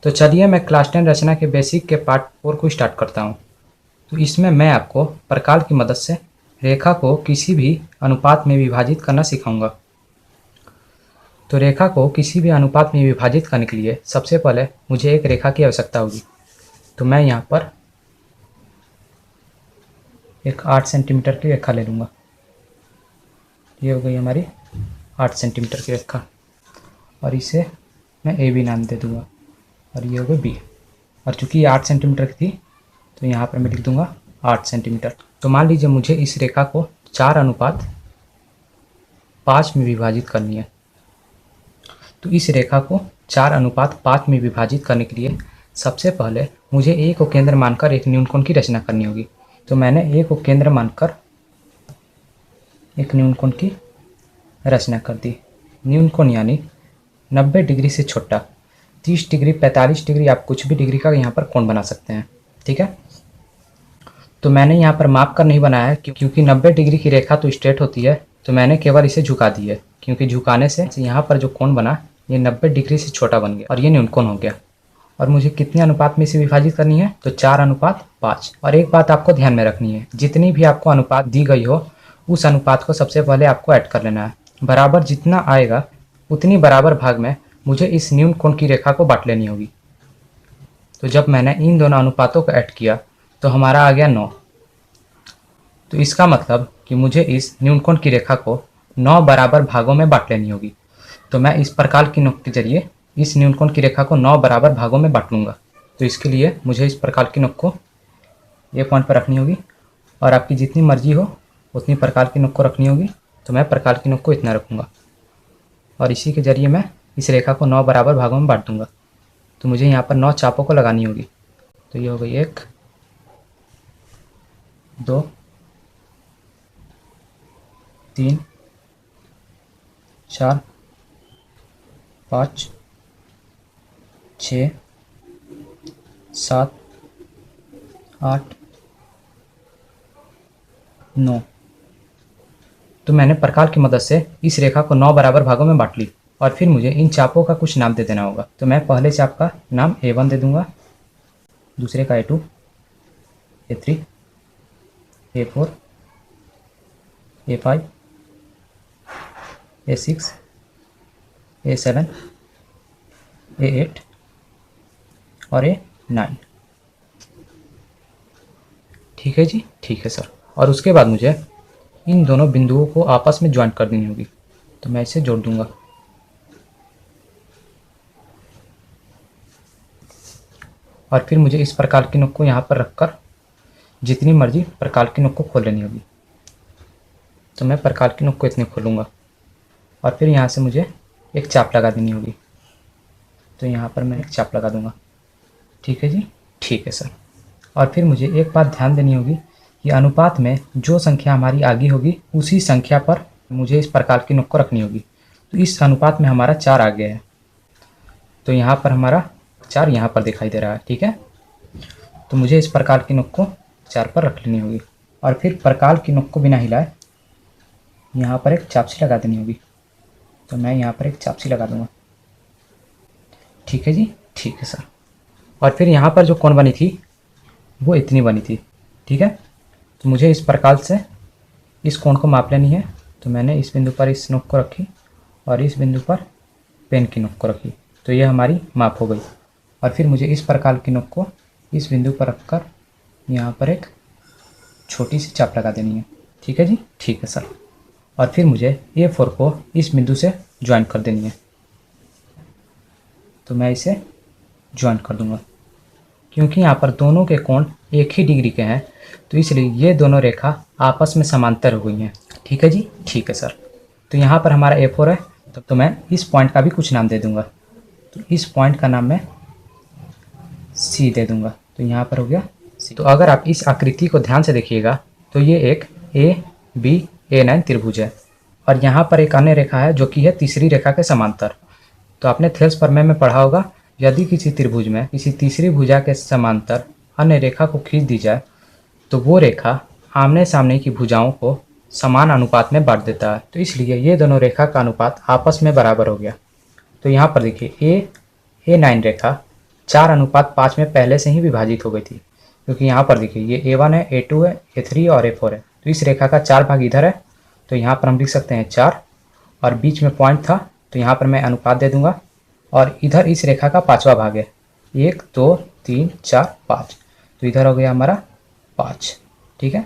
तो चलिए मैं क्लास 10 रचना के बेसिक के पार्ट 4 को स्टार्ट करता हूँ। तो इसमें मैं आपको प्रकार की मदद से रेखा को किसी भी अनुपात में विभाजित करना सिखाऊंगा। तो रेखा को किसी भी अनुपात में विभाजित करने के लिए सबसे पहले मुझे एक रेखा की आवश्यकता होगी। तो मैं यहाँ पर एक 8 सेंटीमीटर की रेखा ले लूँगा। ये हो गई हमारी 8 सेंटीमीटर की रेखा और इसे मैं ए बी नाम दे दूँगा और ये हो गई बी। और चूँकि ये 8 सेंटीमीटर की थी तो यहाँ पर मैं लिख दूँगा 8 सेंटीमीटर। तो मान लीजिए मुझे इस रेखा को 4:5 में विभाजित करनी है। तो इस रेखा को 4:5 में विभाजित करने के लिए सबसे पहले मुझे ए को केंद्र मानकर एक न्यूनकोण की रचना करनी होगी। तो मैंने ए को केंद्र मानकर एक न्यूनकोण की रचना कर दी। न्यूनकोण यानी 90 डिग्री से छोटा, 30 डिग्री, 45 डिग्री, आप कुछ भी डिग्री का यहाँ पर कोण बना सकते हैं। ठीक है। तो मैंने यहाँ पर माप कर नहीं बनाया है क्योंकि 90 डिग्री की रेखा तो स्ट्रेट होती है, तो मैंने केवल इसे झुका दी है क्योंकि झुकाने से यहाँ पर जो कोण बना ये 90 डिग्री से छोटा बन गया और ये न्यूनकोण हो गया। और मुझे कितने अनुपात में इसे विभाजित करनी है? तो 4:5। और एक बात आपको ध्यान में रखनी है, जितनी भी आपको अनुपात दी गई हो उस अनुपात को सबसे पहले आपको ऐड कर लेना है। बराबर जितना आएगा उतनी बराबर भाग में मुझे इस न्यूनकोण की रेखा को बांट लेनी होगी। तो जब मैंने इन दोनों अनुपातों को ऐड किया तो हमारा आ गया 9। तो इसका मतलब कि मुझे इस न्यूनकोण की रेखा को 9 बराबर भागों में बांट लेनी होगी। तो मैं इस प्रकार की नोक के जरिए इस न्यूनकोण की रेखा को 9 बराबर भागों में बांट लूँगा। तो इसके लिए मुझे इस प्रकार की नोक को ये पॉइंट पर रखनी होगी और आपकी जितनी मर्जी हो उतनी प्रकार की नोक को रखनी होगी। तो मैं प्रकार की नोक को इतना रखूँगा और इसी के जरिए मैं इस रेखा को 9 बराबर भागों में बांट दूँगा। तो मुझे यहाँ पर 9 चापों को लगानी होगी। तो ये हो गई 1, 2, 3, 4, 5, 6, 7, 8, 9। तो मैंने प्रकार की मदद से इस रेखा को 9 बराबर भागों में बांट ली और फिर मुझे इन चापों का कुछ नाम दे देना होगा। तो मैं पहले चाप का नाम A1 दे दूंगा, दूसरे का A2, A3, A4, A5, A6, A7, A8 और A9। ठीक है जी, ठीक है सर। और उसके बाद मुझे इन दोनों बिंदुओं को आपस में ज्वाइंट कर देनी होगी। तो मैं इसे जोड़ दूंगा और फिर मुझे इस प्रकार की नोक को यहाँ पर रखकर जितनी मर्जी प्रकार की नोक को खोल लेनी होगी। तो मैं प्रकार की नोक को इतने खोलूँगा और फिर यहाँ से मुझे एक चाप लगा देनी होगी। तो यहाँ पर मैं एक चाप लगा दूँगा। ठीक है जी, ठीक है सर। और फिर मुझे एक बात ध्यान देनी होगी कि अनुपात में जो संख्या हमारी आगे होगी उसी संख्या पर मुझे इस प्रकार की नोक को रखनी होगी। तो इस अनुपात में हमारा 4 आ गया है, तो यहाँ पर हमारा 4 यहाँ पर दिखाई दे रहा है। ठीक है। तो मुझे इस प्रकार की नोक को 4 पर रख लेनी होगी और फिर प्रकार की नोक को बिना हिलाए यहाँ पर एक चापसी लगा देनी होगी। तो मैं यहाँ पर एक चापसी लगा दूँगा। ठीक है जी, ठीक है सर। और फिर यहाँ पर जो कोण बनी थी वो इतनी बनी थी। ठीक है। तो मुझे इस प्रकार से इस कोण को माप लेनी है। तो मैंने इस बिंदु पर इस नोक को रखी और इस बिंदु पर पेन की नोक को रखी। तो ये हमारी माप हो गई। और फिर मुझे इस प्रकार की नोक को इस बिंदु पर रखकर यहाँ पर एक छोटी सी चाप लगा देनी है। ठीक है जी, ठीक है सर। और फिर मुझे A4 को इस बिंदु से ज्वाइन कर देनी है। तो मैं इसे ज्वाइन कर दूंगा। क्योंकि यहाँ पर दोनों के कोण एक ही डिग्री के हैं तो इसलिए ये दोनों रेखा आपस में समांतर हो गई हैं। ठीक है जी, ठीक है सर। तो यहाँ पर हमारा A4 है, तो मैं इस पॉइंट का भी कुछ नाम दे दूंगा। तो इस पॉइंट का नाम मैं C दे दूंगा। तो यहाँ पर हो गया C। तो अगर आप इस आकृति को ध्यान से देखिएगा तो ये एक ABA9 त्रिभुज है और यहाँ पर एक अन्य रेखा है जो कि है तीसरी रेखा के समांतर। तो आपने थेल्स प्रमेय में पढ़ा होगा, यदि किसी त्रिभुज में किसी तीसरी भुजा के समांतर अन्य रेखा को खींच दी जाए तो वो रेखा आमने सामने की भुजाओं को समान अनुपात में बांट देता है। तो इसलिए ये दोनों रेखा का अनुपात आपस में बराबर हो गया। तो यहाँ पर देखिए A9 रेखा 4:5 में पहले से ही विभाजित हो गई थी, क्योंकि यहाँ पर देखिए ये A1 है, A2 है, A3 और A4 है। तो इस रेखा का 4 भाग इधर है, तो यहाँ पर हम लिख सकते हैं 4, और बीच में पॉइंट था तो यहाँ पर मैं अनुपात दे दूंगा, और इधर इस रेखा का 5वां भाग है, 1 2 3 4 5, तो इधर हो गया हमारा 5। ठीक है,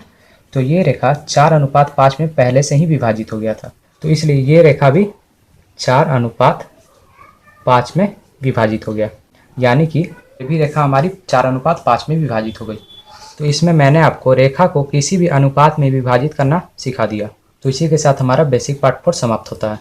तो ये रेखा 4:5 में पहले से ही विभाजित हो गया था, तो इसलिए ये रेखा भी 4:5 में विभाजित हो गया, यानी कि ये भी रेखा हमारी 4:5 में विभाजित हो गई। तो इसमें मैंने आपको रेखा को किसी भी अनुपात में विभाजित करना सिखा दिया। तो इसी के साथ हमारा बेसिक पार्ट 4 समाप्त होता है।